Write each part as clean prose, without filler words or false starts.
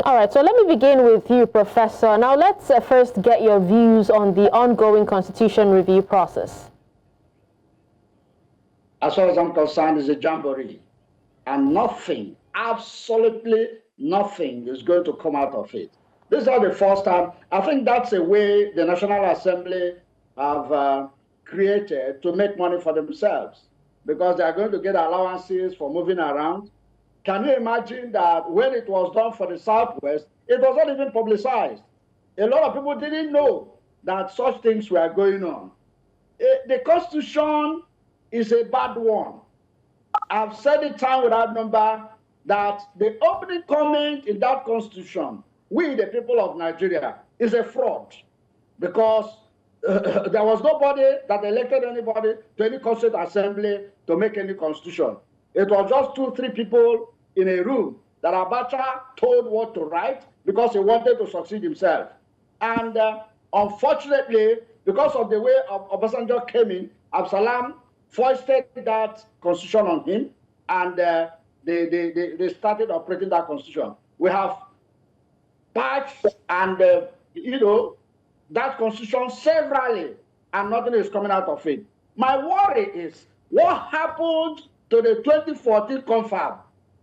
All right, so let me begin with you, Professor. Now, let's first get your views on the ongoing constitution review process. As far as I'm concerned, it's a jamboree, and nothing, absolutely nothing, is going to come out of it. This is not the first time. I think that's a way the National Assembly have created to make money for themselves, because they are going to get allowances for moving around. Can you imagine that when it was done for the Southwest, it was not even publicized? A lot of people didn't know that such things were going on. The Constitution is a bad one. I've said it time without number that the opening comment in that Constitution, we the people of Nigeria, is a fraud, because there was nobody that elected anybody to any Constituent Assembly to make any constitution. It was just 2-3 people in a room that Abacha told what to write because he wanted to succeed himself. And unfortunately, because of the way Obasanjo came in, Absalom foisted that constitution on him, and they started operating that constitution. We have patched and, that constitution severally, and nothing is coming out of it. My worry is what happened to the 2014 confab.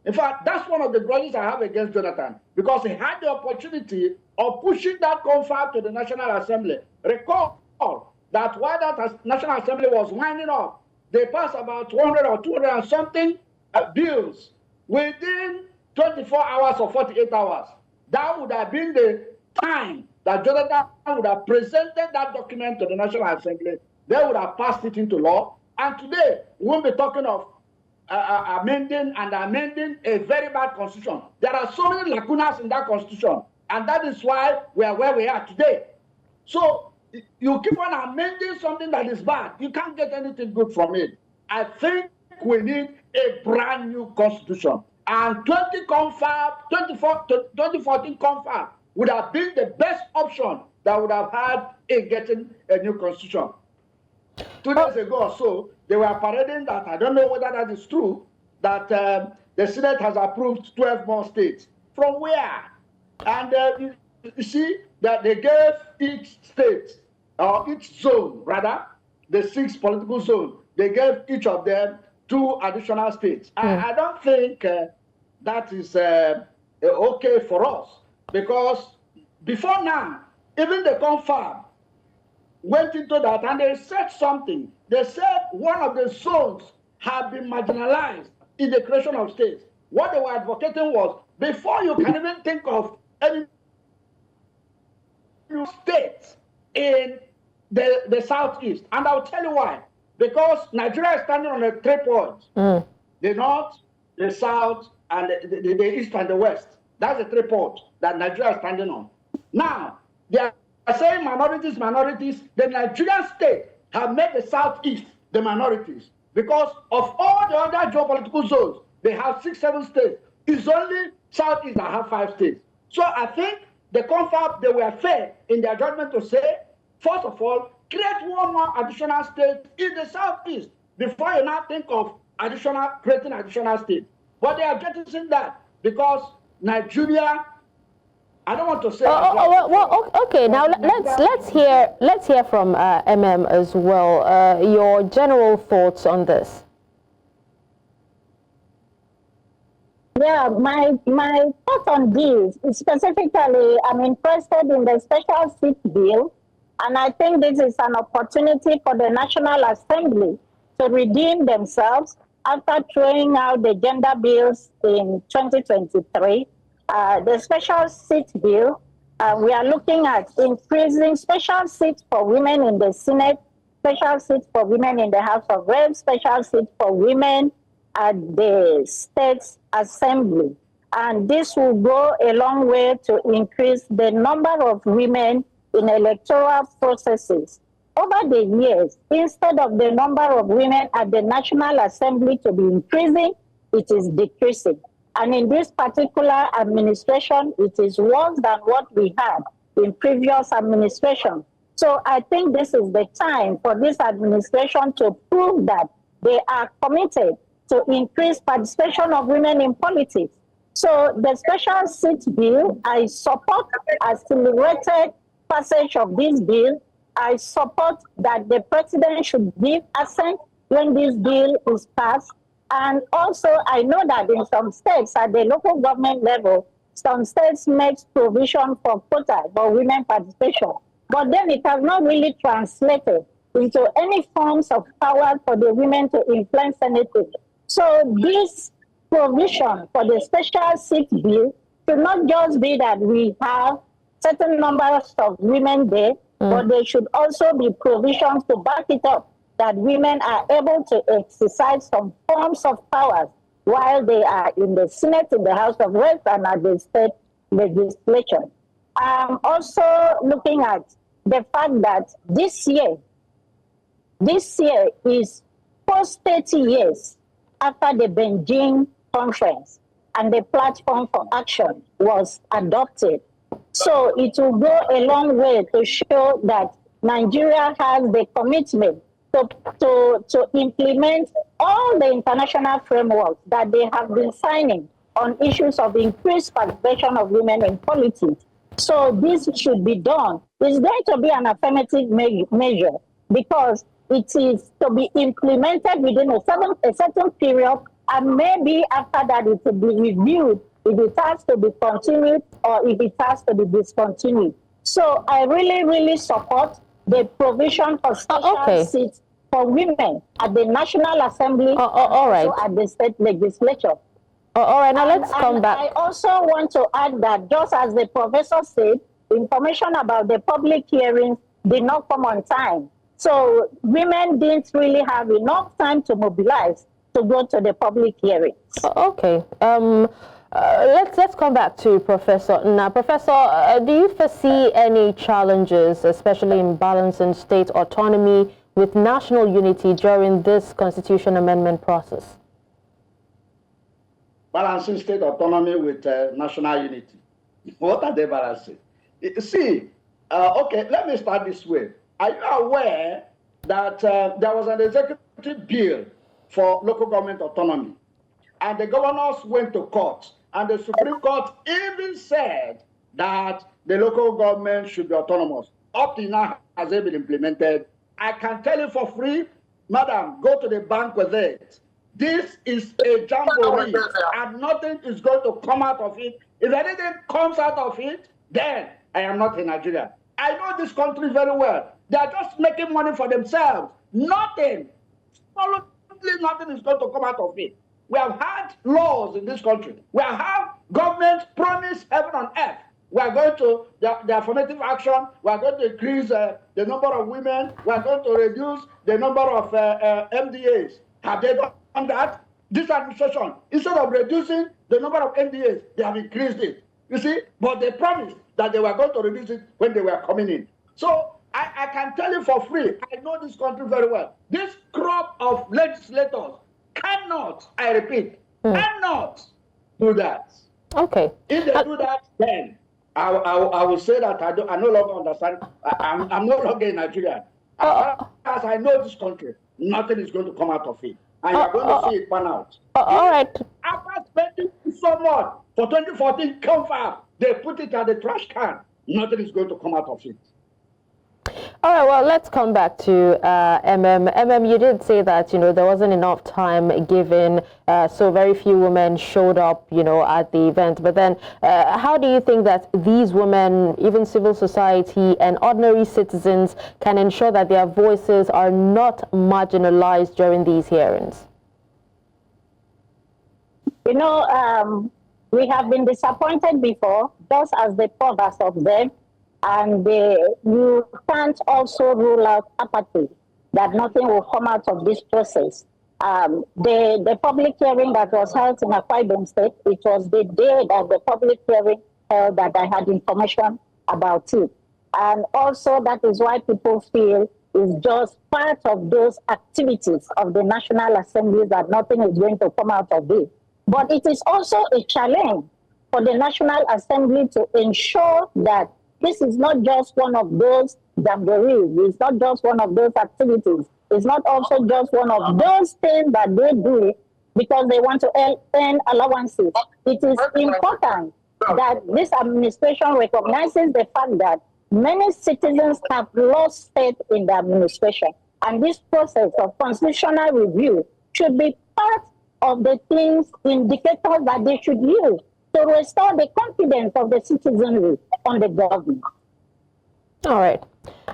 In fact, that's one of the grudges I have against Jonathan, because he had the opportunity of pushing that confab to the National Assembly. Recall that while that National Assembly was winding up, they passed about 200 or 200 and something bills within 24 hours or 48 hours. That would have been the time that Jonathan would have presented that document to the National Assembly. They would have passed it into law. And today, we won't be talking of amending a very bad constitution. There are so many lacunas in that constitution, and that is why we are where we are today. So you keep on amending something that is bad, you can't get anything good from it. I think we need a brand new constitution. And 2014 confab would have been the best option that would have had in getting a new constitution. 2 days ago or so, they were parading that, I don't know whether that is true, that the Senate has approved 12 more states. From where? And you see that they gave each state, or each zone rather, the 6 political zones, they gave each of them 2 additional states. I don't think that is okay for us, because before now, even the confab went into that and they said something. They said one of the zones had been marginalized in the creation of states. What they were advocating was, before you can even think of any new states in the Southeast, and I'll tell you why. Because Nigeria is standing on 3 points. The North, the South, and the East and the West. That's the 3 points that Nigeria is standing on. Now, they are saying minorities. The Nigerian state have made the Southeast the minorities, because of all the other geopolitical zones, they have 6, 7 states. It's only Southeast that have 5 states. So I think the confab, they were fair in their judgment to say, first of all, create 1 more additional state in the Southeast before you now think of creating additional states. But they are jettisoning that because Nigeria, I don't want to say. Okay. Now let's hear from Emem as well. Your general thoughts on this. Yeah, my thoughts on this is specifically, I'm interested in the special seat bill, and I think this is an opportunity for the National Assembly to redeem themselves after throwing out the gender bills in 2023. The special seat bill, we are looking at increasing special seats for women in the Senate, special seats for women in the House of Reps, special seats for women at the State Assembly. And this will go a long way to increase the number of women in electoral processes. Over the years, instead of the number of women at the National Assembly to be increasing, it is decreasing. And in this particular administration, it is worse than what we had in previous administration. So I think this is the time for this administration to prove that they are committed to increase participation of women in politics. So the special seat bill, I support accelerated passage of this bill. I support that the president should give assent when this bill is passed. And also, I know that in some states at the local government level, some states make provision for quota for women participation. But then it has not really translated into any forms of power for the women to influence anything. So this provision for the special seat bill should not just be that we have certain numbers of women there, but there should also be provisions to back it up that women are able to exercise some forms of powers while they are in the Senate, in the House of Reps, and at the state legislature. I'm also looking at the fact that this year is post 30 years after the Beijing conference and the platform for action was adopted. So it will go a long way to show that Nigeria has the commitment to implement all the international frameworks that they have been signing on issues of increased participation of women in politics. So this should be done. It's going to be an affirmative measure because it is to be implemented within a certain period, and maybe after that it will be reviewed if it has to be continued or if it has to be discontinued. So I really, really support the provision for special seats for women at the National Assembly and also at the state legislature. All right, now let's come back. I also want to add that just as the professor said, information about the public hearings did not come on time. So women didn't really have enough time to mobilize to go to the public hearings. Okay. Let's come back to Professor Nnah. Professor, do you foresee any challenges, especially in balancing state autonomy with national unity during this constitution amendment process? Balancing state autonomy with national unity. What are they balancing? See, okay, let me start this way. Are you aware that there was an executive bill for local government autonomy, and the governors went to court, and the Supreme Court even said that the local government should be autonomous? Up to now, has it been implemented? I can tell you for free, madam, go to the bank with it. This is a jamboree, and nothing is going to come out of it. If anything comes out of it, then I am not in Nigeria. I know this country very well. They are just making money for themselves. Nothing, absolutely nothing is going to come out of it. We have had laws in this country. We have governments promise heaven on earth. We are going to, the affirmative action, we are going to increase the number of women. We are going to reduce the number of MDAs. Have they done that? This administration, instead of reducing the number of MDAs, they have increased it. You see, but they promised that they were going to reduce it when they were coming in. So I can tell you for free, I know this country very well. This crop of legislators cannot, I repeat, cannot do that. Okay. If they do that, then I will say that I no longer understand. I'm no longer in Nigeria. As I know this country, nothing is going to come out of it. And you're going to see it pan out. All right. After spending so much for 2014 confirm, they put it at the trash can. Nothing is going to come out of it. All right, well, let's come back to Emem. Emem, you did say that, there wasn't enough time given, so very few women showed up, at the event. But then how do you think that these women, even civil society and ordinary citizens, can ensure that their voices are not marginalized during these hearings? We have been disappointed before, just as the provost of them. And you can't also rule out apathy, that nothing will come out of this process. The public hearing that was held in Akwa Ibom State, it was the day that the public hearing held that I had information about it. And also that is why people feel it's just part of those activities of the National Assembly that nothing is going to come out of it. But it is also a challenge for the National Assembly to ensure that this is not just one of those jamborees. It's not just one of those activities. It's not also just one of those things that they do because they want to earn allowances. It is important that this administration recognizes the fact that many citizens have lost faith in the administration. And this process of constitutional review should be part of the things, indicators that they should use to restore the confidence of the citizenry on the government. All right.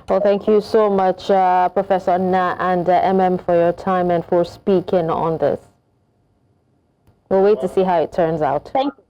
Well, thank you so much, Professor Nnah and Emem, for your time and for speaking on this. We'll wait to see how it turns out. Thank you.